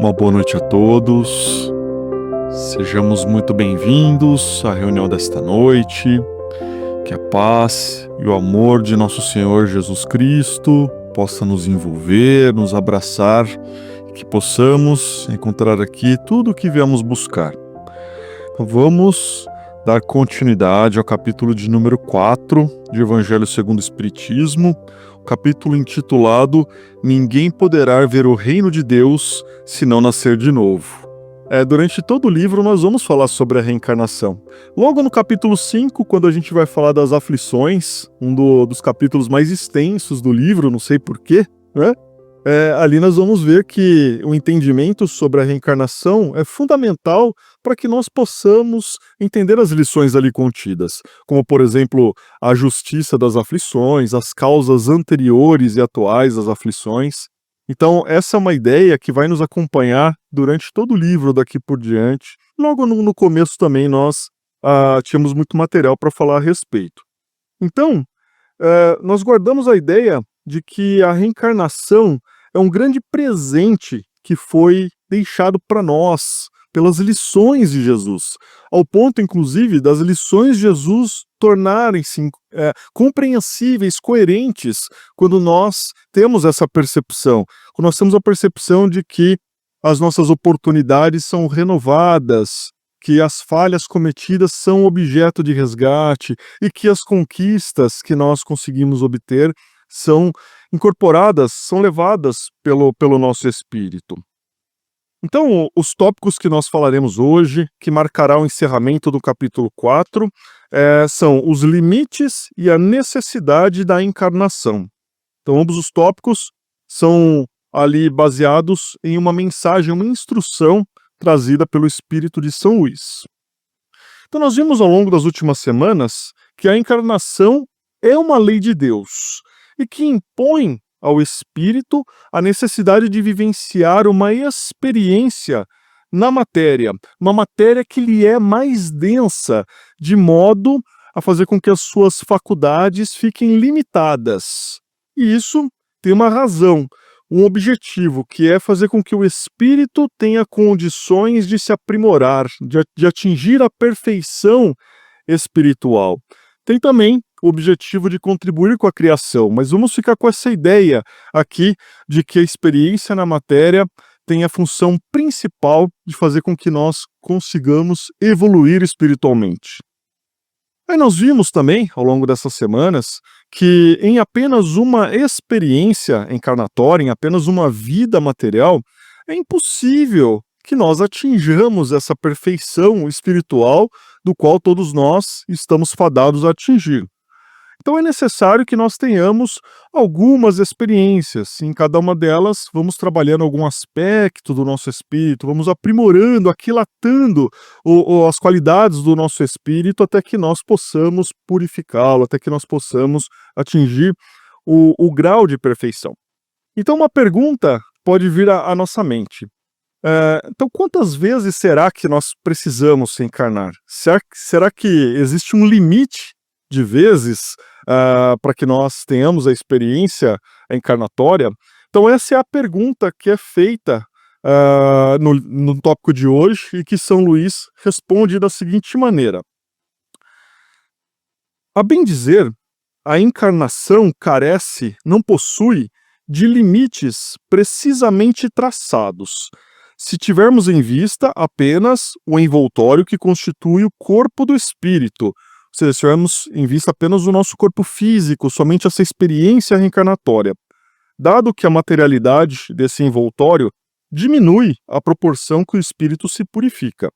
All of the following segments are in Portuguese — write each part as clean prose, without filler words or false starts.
Uma boa noite a todos. Sejamos muito bem-vindos à reunião desta noite. Que a paz e o amor de nosso Senhor Jesus Cristo possa nos envolver, nos abraçar e que possamos encontrar aqui tudo o que viemos buscar. Então vamos dar continuidade ao capítulo de número 4 de Evangelho segundo o Espiritismo, o capítulo intitulado Ninguém poderá ver o reino de Deus se não nascer de novo. Durante todo o livro nós vamos falar sobre a reencarnação. Logo no capítulo 5, quando a gente vai falar das aflições, dos capítulos mais extensos do livro, não sei porquê, né? Ali nós vamos ver que o entendimento sobre a reencarnação é fundamental para que nós possamos entender as lições ali contidas, como, por exemplo, a justiça das aflições, as causas anteriores e atuais das aflições. Então, essa é uma ideia que vai nos acompanhar durante todo o livro daqui por diante. Logo no começo também nós tínhamos muito material para falar a respeito. Então, nós guardamos a ideia de que a reencarnação é um grande presente que foi deixado para nós pelas lições de Jesus, ao ponto, inclusive, das lições de Jesus tornarem-se compreensíveis, coerentes, quando nós temos essa percepção, quando nós temos a percepção de que as nossas oportunidades são renovadas, que as falhas cometidas são objeto de resgate e que as conquistas que nós conseguimos obter são incorporadas, são levadas pelo nosso espírito. Então, os tópicos que nós falaremos hoje, que marcará o encerramento do capítulo 4, são os limites e a necessidade da encarnação. Então, ambos os tópicos são ali baseados em uma mensagem, uma instrução trazida pelo Espírito de São Luís. Então, nós vimos ao longo das últimas semanas que a encarnação é uma lei de Deus e que impõe ao espírito a necessidade de vivenciar uma experiência na matéria, uma matéria que lhe é mais densa, de modo a fazer com que as suas faculdades fiquem limitadas. E isso tem uma razão, um objetivo, que é fazer com que o espírito tenha condições de se aprimorar, de atingir a perfeição espiritual. Tem também o objetivo de contribuir com a criação, mas vamos ficar com essa ideia aqui de que a experiência na matéria tem a função principal de fazer com que nós consigamos evoluir espiritualmente. Aí nós vimos também, ao longo dessas semanas, que em apenas uma experiência encarnatória, em apenas uma vida material, é impossível que nós atinjamos essa perfeição espiritual do qual todos nós estamos fadados a atingir. Então é necessário que nós tenhamos algumas experiências. Em cada uma delas, vamos trabalhando algum aspecto do nosso espírito, vamos aprimorando, aquilatando as qualidades do nosso espírito até que nós possamos purificá-lo, até que nós possamos atingir o grau de perfeição. Então uma pergunta pode vir à nossa mente. Então quantas vezes será que nós precisamos se encarnar? Será que existe um limite de vezes para que nós tenhamos a experiência encarnatória? Então essa é a pergunta que é feita no tópico de hoje e que São Luís responde da seguinte maneira. A bem dizer, a encarnação não possui de limites precisamente traçados, se tivermos em vista apenas o envoltório que constitui o corpo do espírito, ou seja, se tivermos em vista apenas o nosso corpo físico, somente essa experiência reencarnatória. Dado que a materialidade desse envoltório diminui à proporção que o espírito se purifica.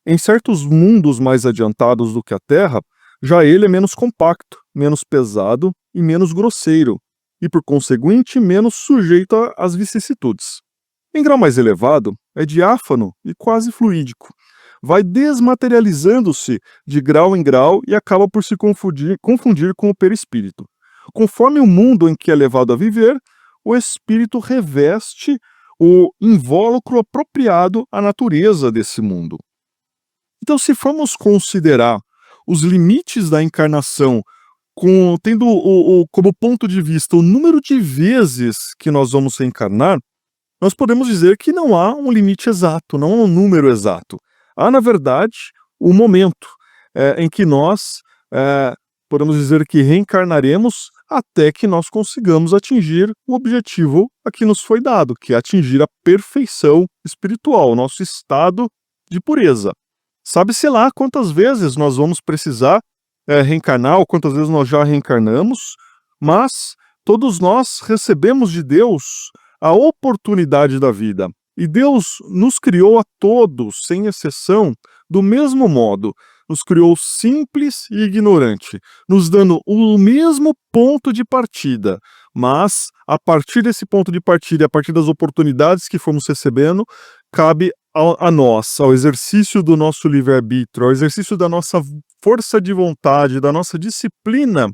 Em certos mundos mais adiantados do que a Terra, já ele é menos compacto, menos pesado e menos grosseiro, e por conseguinte menos sujeito às vicissitudes. Em grau mais elevado, é diáfano e quase fluídico. Vai desmaterializando-se de grau em grau e acaba por se confundir com o perispírito. Conforme o mundo em que é levado a viver, o espírito reveste o invólucro apropriado à natureza desse mundo. Então, se formos considerar os limites da encarnação, tendo como ponto de vista o número de vezes que nós vamos reencarnar, nós podemos dizer que não há um limite exato, não há um número exato. Há, na verdade, o momento em que nós podemos dizer que reencarnaremos até que nós consigamos atingir o objetivo a que nos foi dado, que é atingir a perfeição espiritual, o nosso estado de pureza. Sabe-se lá quantas vezes nós vamos precisar reencarnar, ou quantas vezes nós já reencarnamos, mas todos nós recebemos de Deus a oportunidade da vida. E Deus nos criou a todos, sem exceção, do mesmo modo. Nos criou simples e ignorante, nos dando o mesmo ponto de partida. Mas, a partir desse ponto de partida e a partir das oportunidades que fomos recebendo, cabe a nós, ao exercício do nosso livre-arbítrio, ao exercício da nossa força de vontade, da nossa disciplina,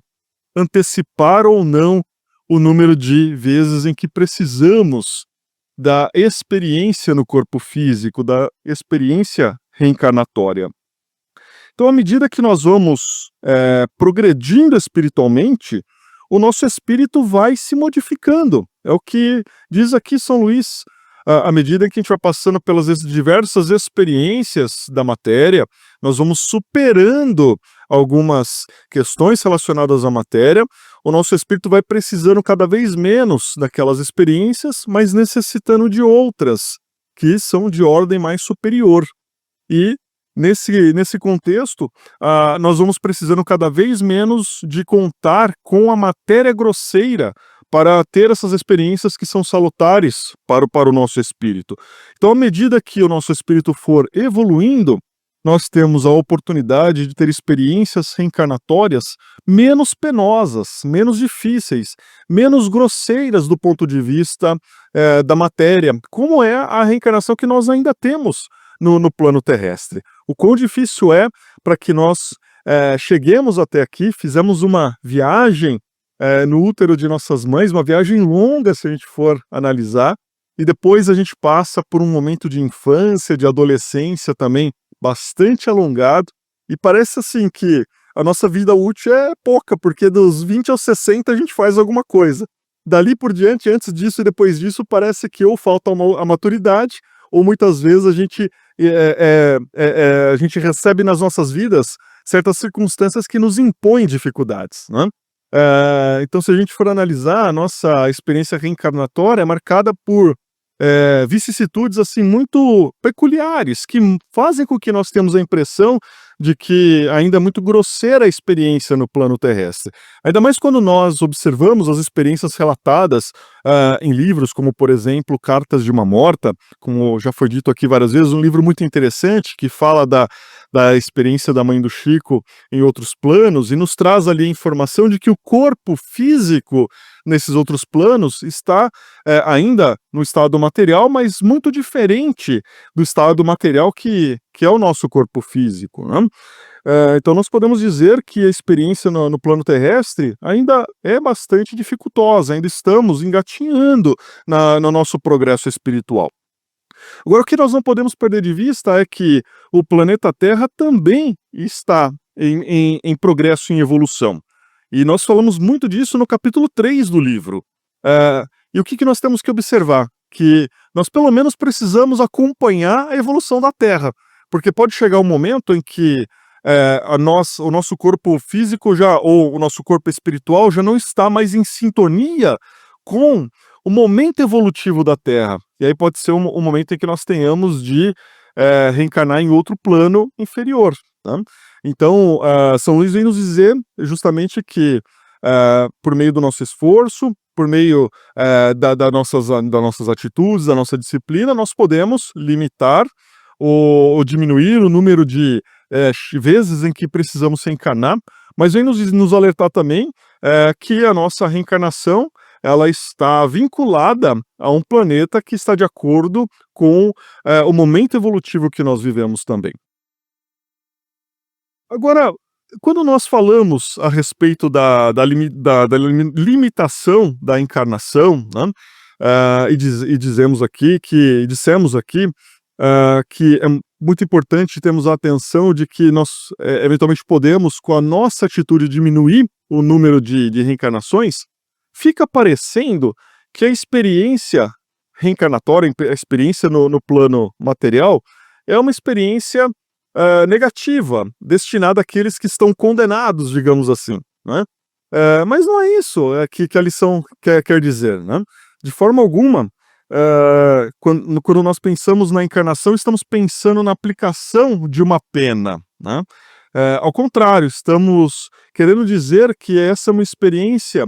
antecipar ou não o número de vezes em que precisamos da experiência no corpo físico, da experiência reencarnatória. Então, à medida que nós vamos progredindo espiritualmente, o nosso espírito vai se modificando. É o que diz aqui São Luís. À medida que a gente vai passando pelas diversas experiências da matéria, nós vamos superando algumas questões relacionadas à matéria, o nosso espírito vai precisando cada vez menos daquelas experiências, mas necessitando de outras, que são de ordem mais superior. E, nesse contexto, nós vamos precisando cada vez menos de contar com a matéria grosseira para ter essas experiências que são salutares para o nosso espírito. Então, à medida que o nosso espírito for evoluindo, nós temos a oportunidade de ter experiências reencarnatórias menos penosas, menos difíceis, menos grosseiras do ponto de vista da matéria, como é a reencarnação que nós ainda temos no plano terrestre. O quão difícil é para que nós cheguemos até aqui, fizemos uma viagem no útero de nossas mães, uma viagem longa se a gente for analisar, e depois a gente passa por um momento de infância, de adolescência também bastante alongado, e parece assim que a nossa vida útil é pouca, porque dos 20 aos 60 a gente faz alguma coisa. Dali por diante, antes disso e depois disso, parece que ou falta a maturidade, ou muitas vezes a gente recebe nas nossas vidas certas circunstâncias que nos impõem dificuldades, né? Então, se a gente for analisar, a nossa experiência reencarnatória é marcada por vicissitudes assim muito peculiares, que fazem com que nós tenhamos a impressão de que ainda é muito grosseira a experiência no plano terrestre. Ainda mais quando nós observamos as experiências relatadas em livros, como, por exemplo, Cartas de uma Morta, como já foi dito aqui várias vezes, um livro muito interessante que fala da experiência da mãe do Chico em outros planos e nos traz ali a informação de que o corpo físico nesses outros planos está ainda no estado material, mas muito diferente do estado material que é o nosso corpo físico, né? Então nós podemos dizer que a experiência no plano terrestre ainda é bastante dificultosa, ainda estamos engatinhando no nosso progresso espiritual. Agora, o que nós não podemos perder de vista é que o planeta Terra também está em progresso, em evolução. E nós falamos muito disso no capítulo 3 do livro. E o que nós temos que observar? Que nós pelo menos precisamos acompanhar a evolução da Terra, porque pode chegar um momento em que o nosso corpo físico ou o nosso corpo espiritual já não está mais em sintonia com o momento evolutivo da Terra. E aí pode ser um momento em que nós tenhamos de reencarnar em outro plano inferior, né? Então, São Luís vem nos dizer justamente que, por meio do nosso esforço, por meio das nossas atitudes, da nossa disciplina, nós podemos limitar ou diminuir o número de vezes em que precisamos reencarnar, mas vem nos alertar também que a nossa reencarnação ela está vinculada a um planeta que está de acordo com o momento evolutivo que nós vivemos também. Agora, quando nós falamos a respeito da limitação da encarnação, né, dissemos aqui que é muito importante termos a atenção de que nós eventualmente podemos, com a nossa atitude, diminuir o número de reencarnações, fica parecendo que a experiência reencarnatória, a experiência no plano material, é uma experiência negativa, destinada àqueles que estão condenados, digamos assim, né? Mas não é isso que a lição quer dizer, né? De forma alguma, quando nós pensamos na encarnação, estamos pensando na aplicação de uma pena, né? Ao contrário, estamos querendo dizer que essa é uma experiência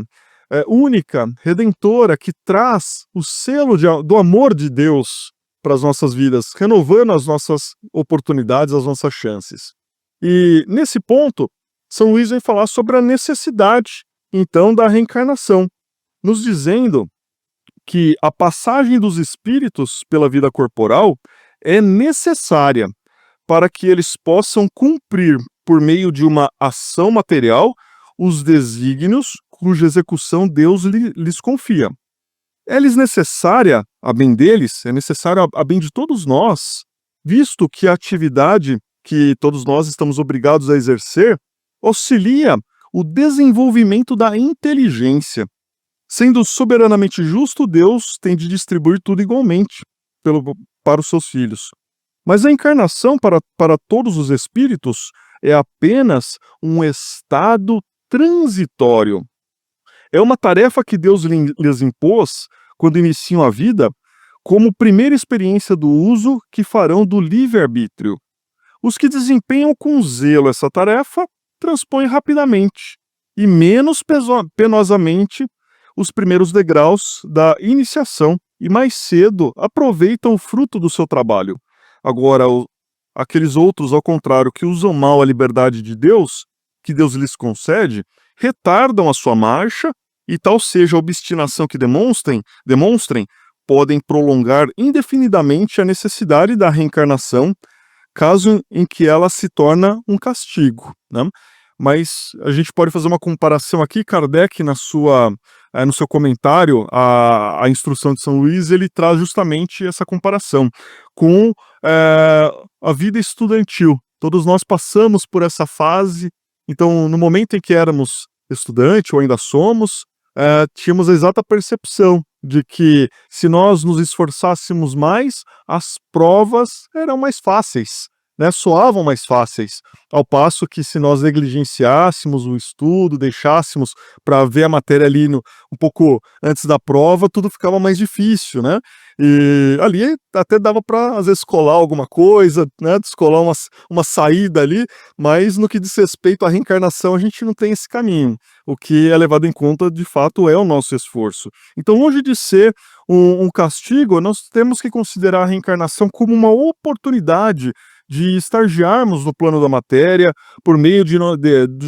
única, redentora, que traz o selo do amor de Deus para as nossas vidas, renovando as nossas oportunidades, as nossas chances. E nesse ponto, São Luís vem falar sobre a necessidade, então, da reencarnação, nos dizendo que a passagem dos espíritos pela vida corporal é necessária para que eles possam cumprir, por meio de uma ação material, os desígnios cuja execução Deus lhes confia. É-lhes necessária, a bem deles, é necessária a bem de todos nós, visto que a atividade que todos nós estamos obrigados a exercer auxilia o desenvolvimento da inteligência. Sendo soberanamente justo, Deus tem de distribuir tudo igualmente para os seus filhos. Mas a encarnação para todos os espíritos é apenas um estado transitório. É uma tarefa que Deus lhes impôs quando iniciam a vida, como primeira experiência do uso que farão do livre-arbítrio. Os que desempenham com zelo essa tarefa transpõem rapidamente e menos penosamente os primeiros degraus da iniciação e mais cedo aproveitam o fruto do seu trabalho. Agora, aqueles outros, ao contrário, que usam mal a liberdade de Deus, que Deus lhes concede, retardam a sua marcha e tal seja a obstinação que demonstrem, podem prolongar indefinidamente a necessidade da reencarnação, caso em que ela se torna um castigo, né? Mas a gente pode fazer uma comparação aqui. Kardec, no seu comentário à instrução de São Luís, ele traz justamente essa comparação com a vida estudantil. Todos nós passamos por essa fase, então no momento em que éramos estudante, ou ainda somos, tínhamos a exata percepção de que se nós nos esforçássemos mais, as provas eram mais fáceis, né? Soavam mais fáceis, ao passo que se nós negligenciássemos o estudo, deixássemos para ver a matéria ali um pouco antes da prova, tudo ficava mais difícil, né? E ali até dava para, às vezes, colar alguma coisa, né? Descolar uma saída ali, mas no que diz respeito à reencarnação, a gente não tem esse caminho. O que é levado em conta, de fato, é o nosso esforço. Então, longe de ser um castigo, nós temos que considerar a reencarnação como uma oportunidade de estagiarmos no plano da matéria, por meio de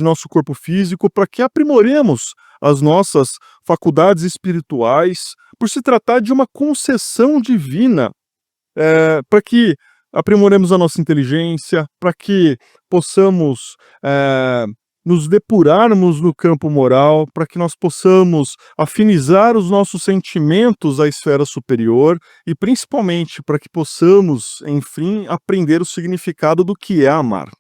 nosso corpo físico, para que aprimoremos as nossas faculdades espirituais, por se tratar de uma concessão divina, para que aprimoremos a nossa inteligência, para que possamos nos depurarmos no campo moral, para que nós possamos afinizar os nossos sentimentos à esfera superior e, principalmente, para que possamos, enfim, aprender o significado do que é amar.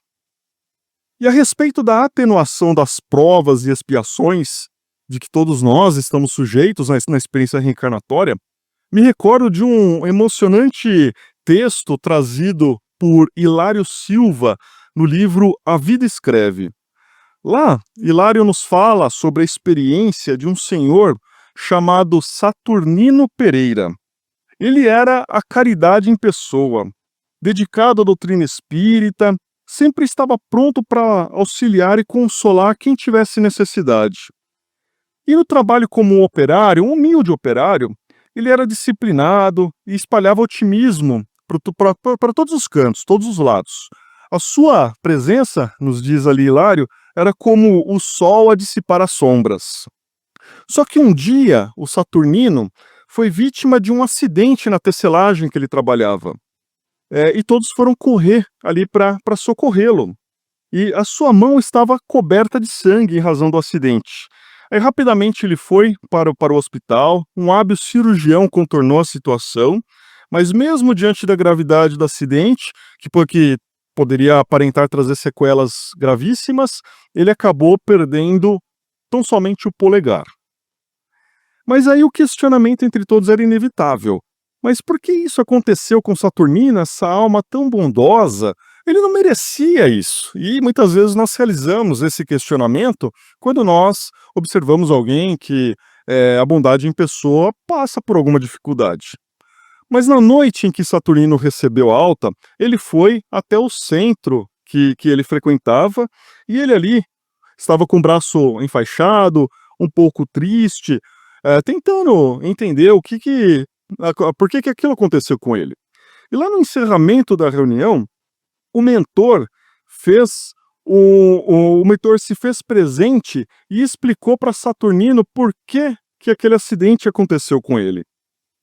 E a respeito da atenuação das provas e expiações de que todos nós estamos sujeitos na experiência reencarnatória, me recordo de um emocionante texto trazido por Hilário Silva no livro A Vida Escreve. Lá, Hilário nos fala sobre a experiência de um senhor chamado Saturnino Pereira. Ele era a caridade em pessoa, dedicado à doutrina espírita, sempre estava pronto para auxiliar e consolar quem tivesse necessidade. E no trabalho como operário, um humilde operário, ele era disciplinado e espalhava otimismo para todos os cantos, todos os lados. A sua presença, nos diz ali Hilário, era como o sol a dissipar as sombras. Só que um dia, o Saturnino foi vítima de um acidente na tecelagem que ele trabalhava. E todos foram correr ali para socorrê-lo. E a sua mão estava coberta de sangue em razão do acidente. Aí rapidamente ele foi para o hospital, um hábil cirurgião contornou a situação, mas mesmo diante da gravidade do acidente, que poderia aparentar trazer sequelas gravíssimas, ele acabou perdendo tão somente o polegar. Mas aí o questionamento entre todos era inevitável. Mas por que isso aconteceu com Saturnino, essa alma tão bondosa? Ele não merecia isso. E muitas vezes nós realizamos esse questionamento quando nós observamos alguém que a bondade em pessoa passa por alguma dificuldade. Mas na noite em que Saturnino recebeu alta, ele foi até o centro que ele frequentava, e ele ali estava com o braço enfaixado, um pouco triste, tentando entender por que aquilo aconteceu com ele. E lá no encerramento da reunião, o mentor o mentor se fez presente e explicou para Saturnino por que aquele acidente aconteceu com ele,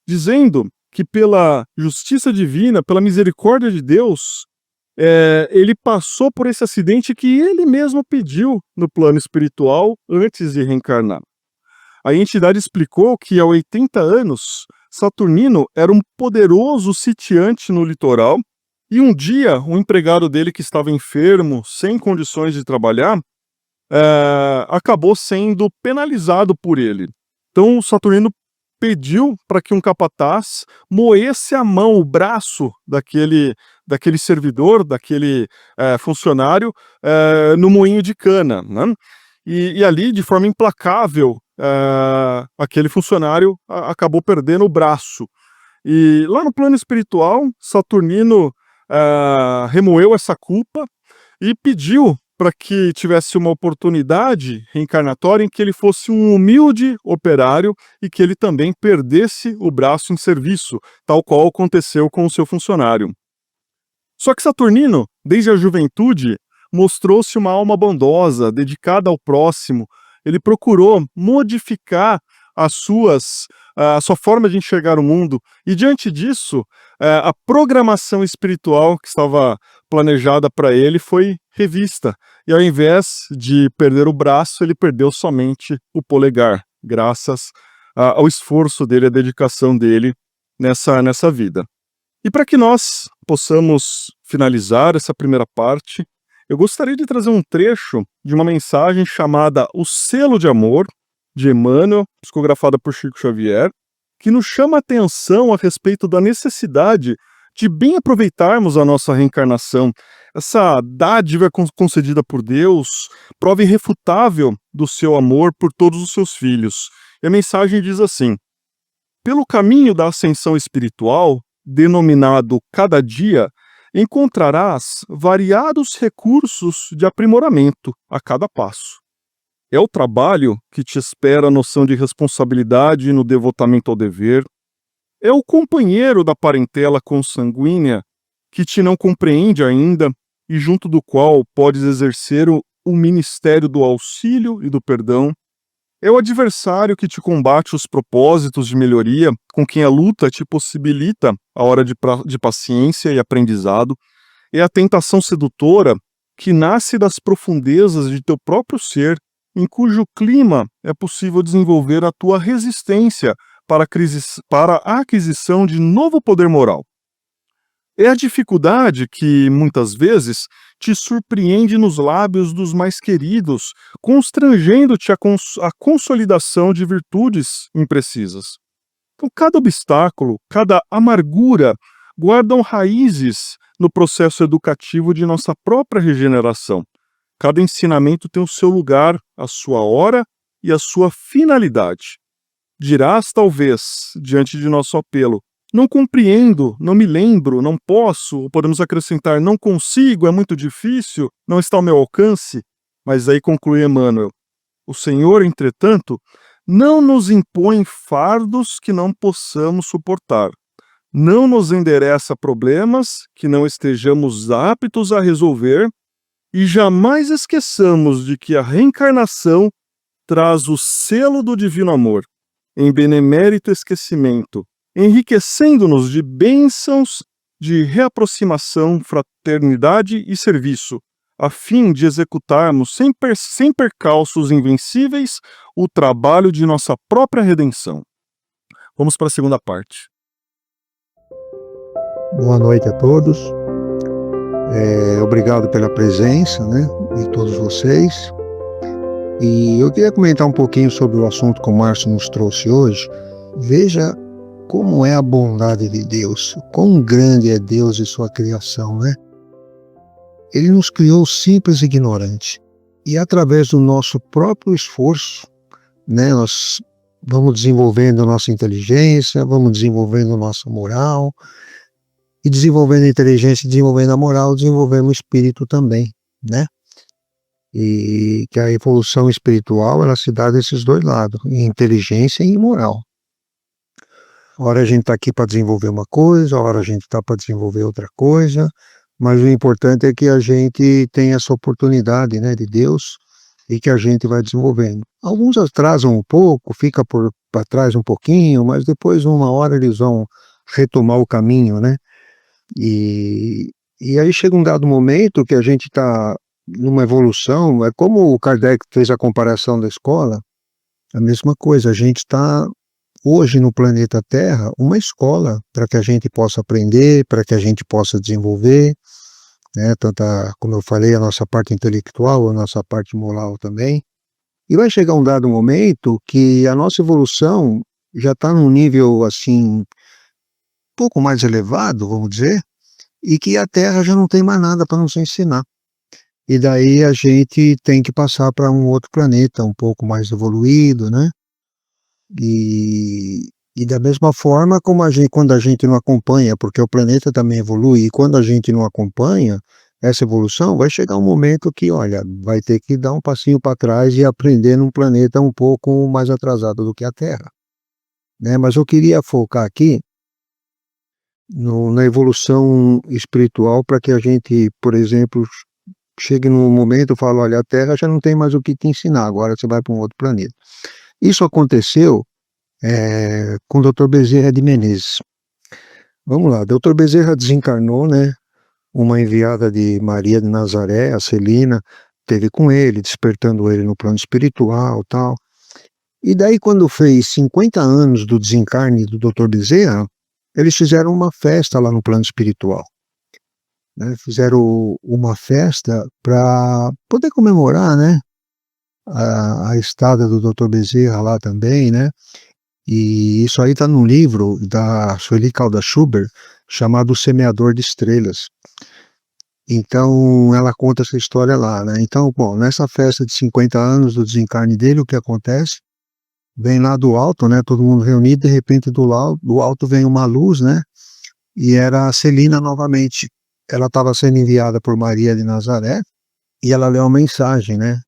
dizendo que pela justiça divina, pela misericórdia de Deus, ele passou por esse acidente que ele mesmo pediu no plano espiritual antes de reencarnar. A entidade explicou que há 80 anos, Saturnino era um poderoso sitiante no litoral, e um dia um empregado dele que estava enfermo, sem condições de trabalhar, acabou sendo penalizado por ele. Então Saturnino pediu para que um capataz moesse a mão, o braço daquele servidor, daquele funcionário, no moinho de cana, né? E ali, de forma implacável, aquele funcionário acabou perdendo o braço. E lá no plano espiritual, Saturnino remoeu essa culpa e pediu para que tivesse uma oportunidade reencarnatória em que ele fosse um humilde operário e que ele também perdesse o braço em serviço, tal qual aconteceu com o seu funcionário. Só que Saturnino, desde a juventude, mostrou-se uma alma bondosa, dedicada ao próximo. Ele procurou modificar a sua forma de enxergar o mundo, e diante disso, a programação espiritual que estava planejada para ele foi revista, e ao invés de perder o braço, ele perdeu somente o polegar, graças ao esforço dele, à dedicação dele nessa vida. E para que nós possamos finalizar essa primeira parte, eu gostaria de trazer um trecho de uma mensagem chamada O Selo de Amor, de Emmanuel, psicografada por Chico Xavier, que nos chama a atenção a respeito da necessidade de bem aproveitarmos a nossa reencarnação, essa dádiva concedida por Deus, prova irrefutável do seu amor por todos os seus filhos. E a mensagem diz assim: pelo caminho da ascensão espiritual, denominado cada dia, encontrarás variados recursos de aprimoramento a cada passo. É o trabalho que te espera a noção de responsabilidade no devotamento ao dever. É o companheiro da parentela consanguínea que te não compreende ainda e junto do qual podes exercer o ministério do auxílio e do perdão. É o adversário que te combate os propósitos de melhoria, com quem a luta te possibilita a hora de paciência e aprendizado. É a tentação sedutora que nasce das profundezas de teu próprio ser, em cujo clima é possível desenvolver a tua resistência para a aquisição de novo poder moral. É a dificuldade que, muitas vezes, te surpreende nos lábios dos mais queridos, constrangendo-te a consolidação de virtudes imprecisas. Então, cada obstáculo, cada amargura, guardam raízes no processo educativo de nossa própria regeneração. Cada ensinamento tem o seu lugar, a sua hora e a sua finalidade. Dirás, talvez, diante de nosso apelo: não compreendo, não me lembro, não posso, ou podemos acrescentar: não consigo, é muito difícil, não está ao meu alcance. Mas aí conclui Emmanuel: o Senhor, entretanto, não nos impõe fardos que não possamos suportar. Não nos endereça problemas que não estejamos aptos a resolver, e jamais esqueçamos de que a reencarnação traz o selo do divino amor, em benemérito esquecimento, enriquecendo-nos de bênçãos de reaproximação, fraternidade e serviço, a fim de executarmos sem percalços invencíveis o trabalho de nossa própria redenção. Vamos para a segunda parte. Boa noite a todos. Obrigado pela presença, de todos vocês. E eu queria comentar um pouquinho sobre o assunto que o Márcio nos trouxe hoje. Veja como é a bondade de Deus, quão grande é Deus e sua criação, né? Ele nos criou simples e ignorante. E através do nosso próprio esforço, né, nós vamos desenvolvendo nossa inteligência, vamos desenvolvendo nossa moral, e desenvolvendo a inteligência, desenvolvendo a moral, desenvolvendo o espírito também, né? E que a evolução espiritual, ela se dá desses dois lados, em inteligência e em moral. Ora a gente está aqui para desenvolver uma coisa, ora a gente está para desenvolver outra coisa, mas o importante é que a gente tenha essa oportunidade, né, de Deus, e que a gente vai desenvolvendo. Alguns atrasam um pouco, fica para trás um pouquinho, mas depois uma hora eles vão retomar o caminho, né? E aí chega um dado momento que a gente está numa evolução, é como o Kardec fez a comparação da escola, a mesma coisa, a gente está hoje no planeta Terra uma escola para que a gente possa aprender, para que a gente possa desenvolver, né, tanto como eu falei, a nossa parte intelectual, a nossa parte moral também. E vai chegar um dado momento que a nossa evolução já está num nível assim, um pouco mais elevado, vamos dizer, e que a Terra já não tem mais nada para nos ensinar. E daí a gente tem que passar para um outro planeta um pouco mais evoluído, né? E da mesma forma como quando a gente não acompanha, porque o planeta também evolui, e quando a gente não acompanha essa evolução, vai chegar um momento que, olha, vai ter que dar um passinho para trás e aprender num planeta um pouco mais atrasado do que a Terra, né? Mas eu queria focar aqui na evolução espiritual para que a gente, por exemplo, chegue num momento e fale, olha, a Terra já não tem mais o que te ensinar, agora você vai para um outro planeta. Isso aconteceu com o Dr. Bezerra de Menezes. Vamos lá, Dr. Bezerra desencarnou, né? Uma enviada de Maria de Nazaré, a Celina, teve com ele, despertando ele no plano espiritual e tal. E daí, quando fez 50 anos do desencarne do Dr. Bezerra, eles fizeram uma festa lá no plano espiritual, né? Fizeram uma festa para poder comemorar, né? A estada do Dr. Bezerra lá também, né? E isso aí está num livro da Sueli Caldas Schubert, chamado O Semeador de Estrelas. Então, ela conta essa história lá, né? Então, bom, nessa festa de 50 anos do desencarne dele, o que acontece? Vem lá do alto, né? Todo mundo reunido, de repente do alto vem uma luz, né? E era a Celina novamente. Ela estava sendo enviada por Maria de Nazaré e ela leu uma mensagem, né?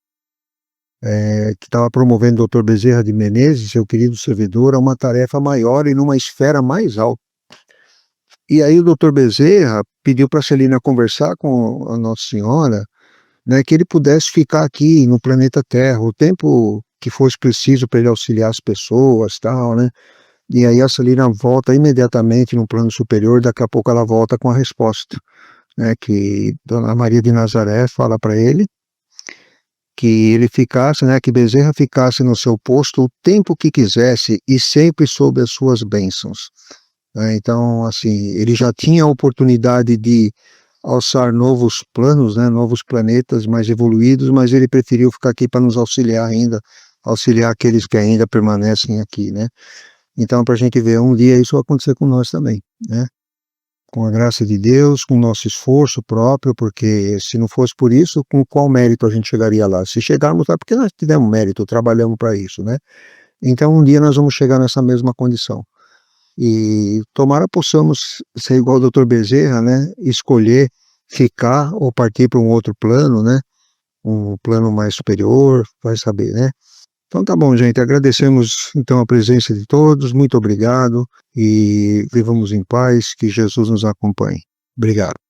Que estava promovendo o Dr. Bezerra de Menezes, seu querido servidor, a uma tarefa maior e numa esfera mais alta. E aí o Dr. Bezerra pediu para a Celina conversar com a Nossa Senhora, né, que ele pudesse ficar aqui no planeta Terra o tempo que fosse preciso para ele auxiliar as pessoas, tal, né? E aí a Celina volta imediatamente no plano superior, daqui a pouco ela volta com a resposta, né, que Dona Maria de Nazaré fala para ele que ele ficasse, né, que Bezerra ficasse no seu posto o tempo que quisesse e sempre sob as suas bênçãos. Então, assim, ele já tinha a oportunidade de alçar novos planos, né, novos planetas mais evoluídos, mas ele preferiu ficar aqui para nos auxiliar ainda, auxiliar aqueles que ainda permanecem aqui, né? Então, para a gente ver, um dia isso vai acontecer com nós também, né? Com a graça de Deus, com o nosso esforço próprio, porque se não fosse por isso, com qual mérito a gente chegaria lá? Se chegarmos lá, porque nós tivemos mérito, trabalhamos para isso, né? Então um dia nós vamos chegar nessa mesma condição. E tomara possamos ser igual ao Dr. Bezerra, né? Escolher ficar ou partir para um outro plano, né? Um plano mais superior, vai saber, né? Então tá bom, gente, agradecemos então a presença de todos, muito obrigado e vivamos em paz, que Jesus nos acompanhe. Obrigado.